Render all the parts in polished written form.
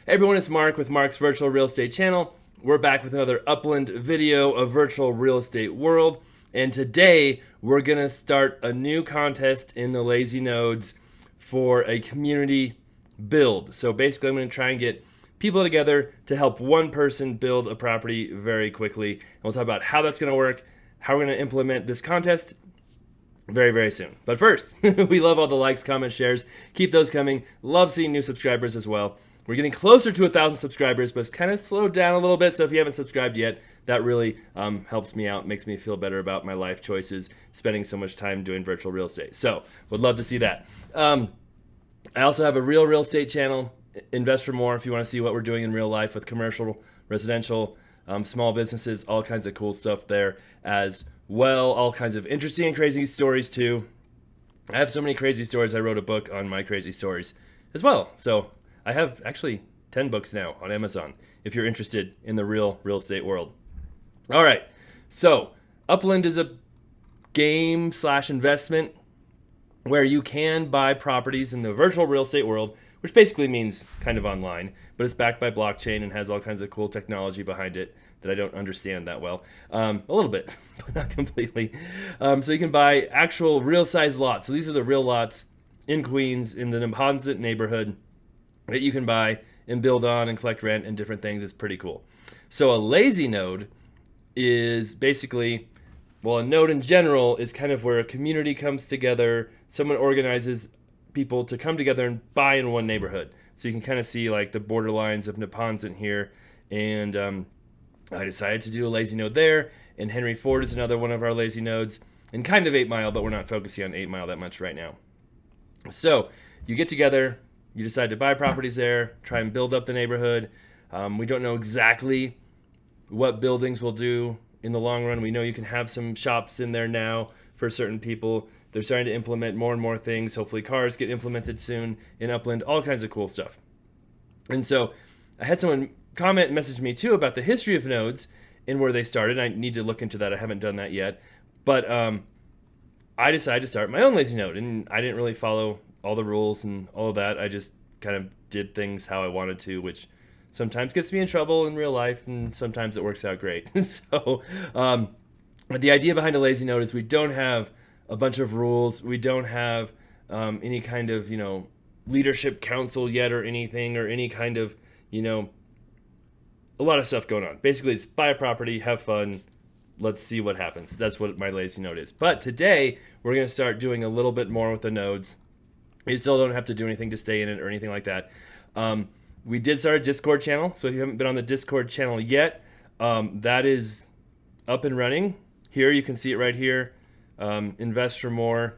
Hey everyone, it's Mark with Mark's Virtual Real Estate Channel. We're back with another Upland video of virtual real estate world. And today we're going to start a new contest in the Lazy Nodes for a community build. So basically I'm going to try and get people together to help one person build a property very quickly. And we'll talk about how that's going to work, how we're going to implement this contest very, very soon. But first, we love all the likes, comments, shares. Keep those coming. Love seeing new subscribers as well. We're getting closer to 1,000 subscribers, but it's kind of slowed down a little bit. So if you haven't subscribed yet, that really helps me out, makes me feel better about my life choices, spending so much time doing virtual real estate. So would love to see that. I also have a real estate channel, Invest for More, if you want to see what we're doing in real life with commercial, residential, small businesses, all kinds of cool stuff there as well. All kinds of interesting and crazy stories too. I have so many crazy stories. I wrote a book on my crazy stories as well. So I have actually 10 books now on Amazon if you're interested in the real estate world. All right, so Upland is a game / investment where you can buy properties in the virtual real estate world, which basically means kind of online, but it's backed by blockchain and has all kinds of cool technology behind it that I don't understand that well. A little bit, but not completely. So you can buy actual real size lots. So these are the real lots in Queens in the Neponsit neighborhood that you can buy and build on and collect rent and different things. It's pretty cool. So a lazy node is basically, well, a node in general is kind of where a community comes together. Someone organizes people to come together and buy in one neighborhood. So you can kind of see like the borderlines of Neponsit here. And I decided to do a lazy node there. And Henry Ford is another one of our lazy nodes. And kind of 8 Mile, but we're not focusing on 8 Mile that much right now. So you get together, you decide to buy properties there, try and build up the neighborhood. We don't know exactly what buildings will do in the long run. We know you can have some shops in there now for certain people. They're starting to implement more and more things. Hopefully cars get implemented soon in Upland, all kinds of cool stuff. And so I had someone comment and message me too about the history of nodes and where they started. I need to look into that. I haven't done that yet. But I decided to start my own lazy node, and I didn't really follow all the rules and all of that. I just kind of did things how I wanted to, which sometimes gets me in trouble in real life, and sometimes it works out great. So the idea behind a lazy node is we don't have a bunch of rules. We don't have any kind of, leadership council yet or anything, or any kind of, a lot of stuff going on. Basically, it's buy a property, have fun, let's see what happens. That's what my lazy node is. But today, we're going to start doing a little bit more with the nodes. You still don't have to do anything to stay in it or anything like that. We did start a Discord channel, so if you haven't been on the Discord channel yet, that is up and running. Here, you can see it right here. Invest for More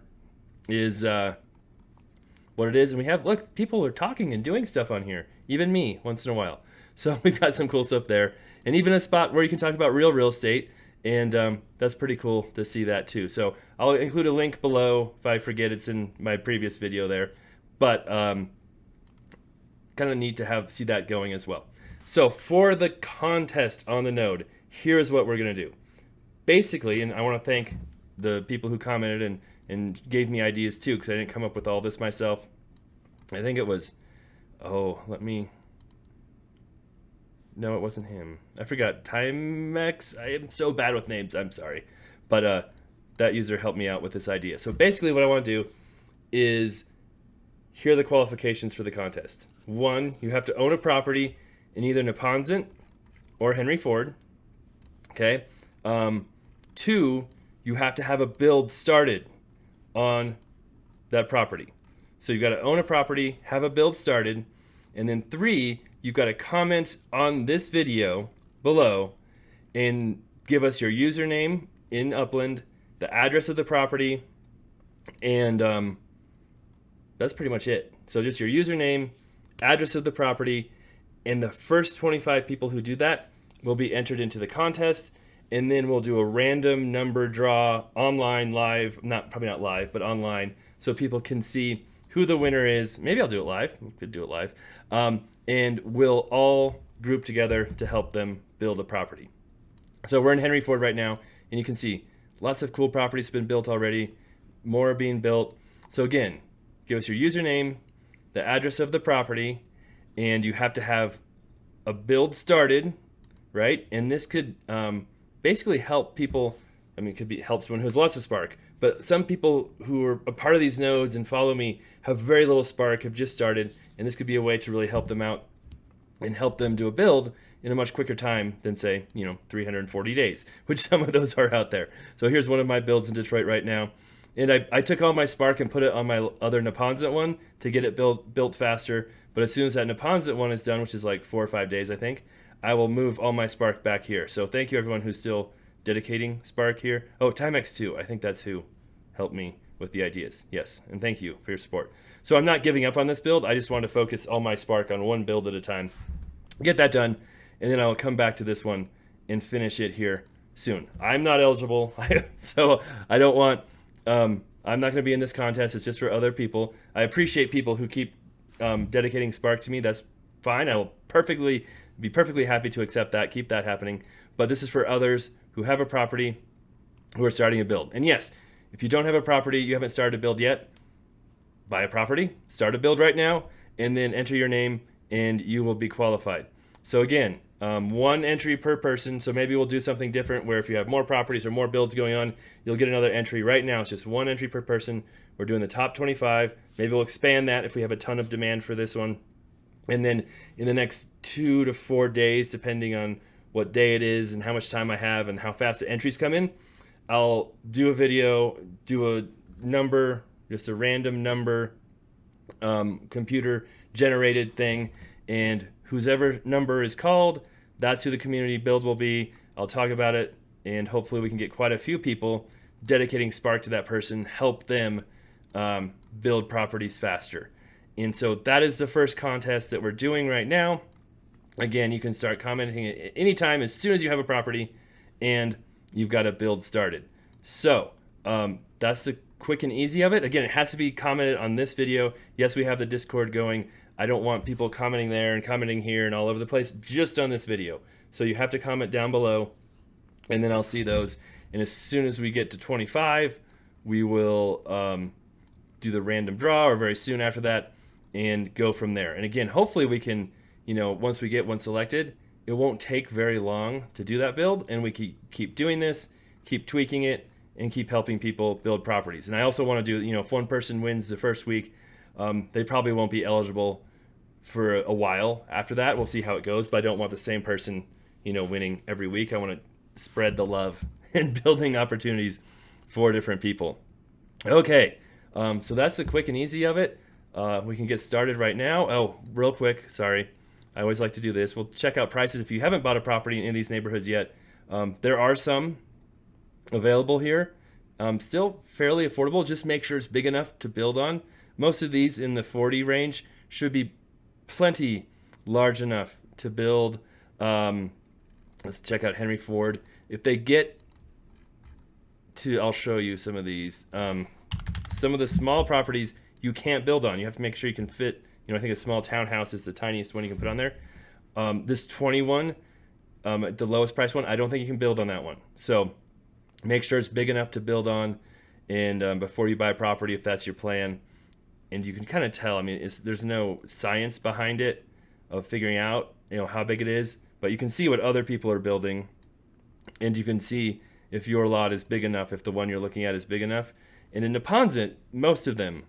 is what it is. And we have, look, people are talking and doing stuff on here. Even me, once in a while. So we've got some cool stuff there. And even a spot where you can talk about real estate. And that's pretty cool to see that too. So I'll include a link below. If I forget, it's in my previous video there. But kind of neat to see that going as well. So for the contest on the node, here's what we're going to do. Basically, and I want to thank the people who commented and gave me ideas too, because I didn't come up with all this myself. I think it was, no, it wasn't him. I forgot. Timex. I am so bad with names. I'm sorry. But that user helped me out with this idea. So basically what I want to do is, here are the qualifications for the contest. 1, you have to own a property in either Neponsit or Henry Ford. Okay. 2, you have to have a build started on that property. So you've got to own a property, have a build started, and then 3, you've got to comment on this video below and give us your username in Upland, the address of the property, and that's pretty much it. So just your username, address of the property, and the first 25 people who do that will be entered into the contest, and then we'll do a random number draw online, live, probably not live, but online, so people can see who the winner is. Maybe I'll do it live. We could do it live. And we'll all group together to help them build a property. So we're in Henry Ford right now, and you can see lots of cool properties have been built already. More are being built. So again, give us your username, the address of the property, and you have to have a build started, right? And this could basically help people. I mean, it could be help someone who has lots of spark, but some people who are a part of these nodes and follow me have very little spark, have just started, and this could be a way to really help them out and help them do a build in a much quicker time than, say, 340 days, which some of those are out there. So here's one of my builds in Detroit right now. And I took all my spark and put it on my other Neponsit one to get it built faster. But as soon as that Neponsit one is done, which is like 4 or 5 days, I think, I will move all my spark back here. So thank you everyone who's still dedicating spark here. Oh, Timex2, I think that's who helped me with the ideas. Yes, and thank you for your support. So I'm not giving up on this build. I just want to focus all my spark on one build at a time. Get that done, and then I'll come back to this one and finish it here soon. I'm not eligible, so I don't want... I'm not going to be in this contest. It's just for other people. I appreciate people who keep dedicating spark to me. That's fine. I will be perfectly happy to accept that, keep that happening. But this is for others who have a property, who are starting a build. And yes, if you don't have a property, you haven't started a build yet, buy a property, start a build right now, and then enter your name, and you will be qualified. So again, one entry per person. So maybe we'll do something different where if you have more properties or more builds going on, you'll get another entry. Right now, it's just one entry per person. We're doing the top 25. Maybe we'll expand that if we have a ton of demand for this one. And then in the next 2 to 4 days, depending on what day it is and how much time I have and how fast the entries come in, I'll do a video, do a number, just a random number, computer generated thing, and whoever number is called, that's who the community build will be. I'll talk about it, and hopefully we can get quite a few people dedicating spark to that person, help them build properties faster. And so that is the first contest that we're doing right now. Again, you can start commenting at any time as soon as you have a property and you've got a build started. So that's the quick and easy of it. Again, it has to be commented on this video. Yes, we have the Discord going. I don't want people commenting there and commenting here and all over the place, just on this video. So you have to comment down below, and then I'll see those. And as soon as we get to 25, we will do the random draw, or very soon after that, and go from there. And again, hopefully we can, once we get one selected, it won't take very long to do that build, and we keep doing this, keep tweaking it, and keep helping people build properties. And I also want to do, if one person wins the first week, they probably won't be eligible for a while after that. We'll see how it goes, but I don't want the same person, winning every week. I want to spread the love and building opportunities for different people. Okay, so that's the quick and easy of it. We can get started right now. Oh, real quick, sorry. I always like to do this. We'll check out prices. If you haven't bought a property in any of these neighborhoods yet, there are some available here. Still fairly affordable. Just make sure it's big enough to build on. Most of these in the 40 range should be plenty large enough to build. Let's check out Henry Ford. If they get to, I'll show you some of these. Some of the small properties you can't build on. You have to make sure you can fit, I think a small townhouse is the tiniest one you can put on there. This 21, the lowest price one, I don't think you can build on that one. So make sure it's big enough to build on, and before you buy a property, if that's your plan. And you can kind of tell, there's no science behind it of figuring out, how big it is, but you can see what other people are building, and you can see if your lot is big enough, if the one you're looking at is big enough. And in Neponsit, most of them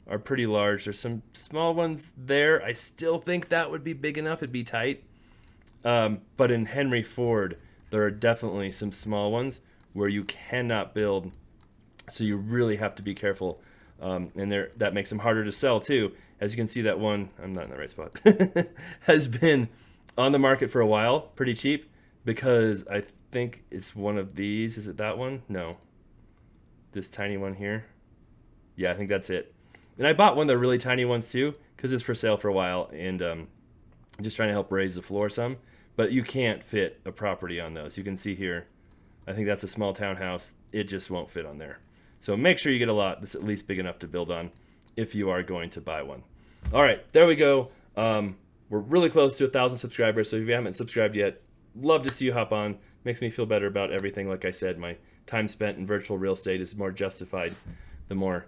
are pretty large. There's some small ones there. I still think that would be big enough. It'd be tight. But in Henry Ford, there are definitely some small ones where you cannot build, so you really have to be careful. And that makes them harder to sell too. As you can see, that one, I'm not in the right spot, has been on the market for a while, pretty cheap, because I think it's one of these. Is it that one? No. This tiny one here. Yeah, I think that's it. And I bought one of the really tiny ones too, because it's for sale for a while, and just trying to help raise the floor some. But you can't fit a property on those. You can see here, I think that's a small townhouse. It just won't fit on there. So make sure you get a lot that's at least big enough to build on if you are going to buy one. All right, there we go. We're really close to 1,000 subscribers, so if you haven't subscribed yet, love to see you hop on. Makes me feel better about everything. Like I said, my time spent in virtual real estate is more justified the more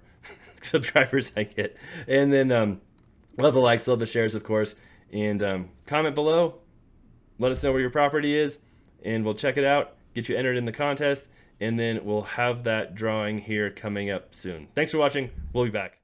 subscribers I get. And then love the likes, love the shares, of course. And comment below, let us know where your property is, and we'll check it out, get you entered in the contest, and then we'll have that drawing here coming up soon. Thanks for watching. We'll be back.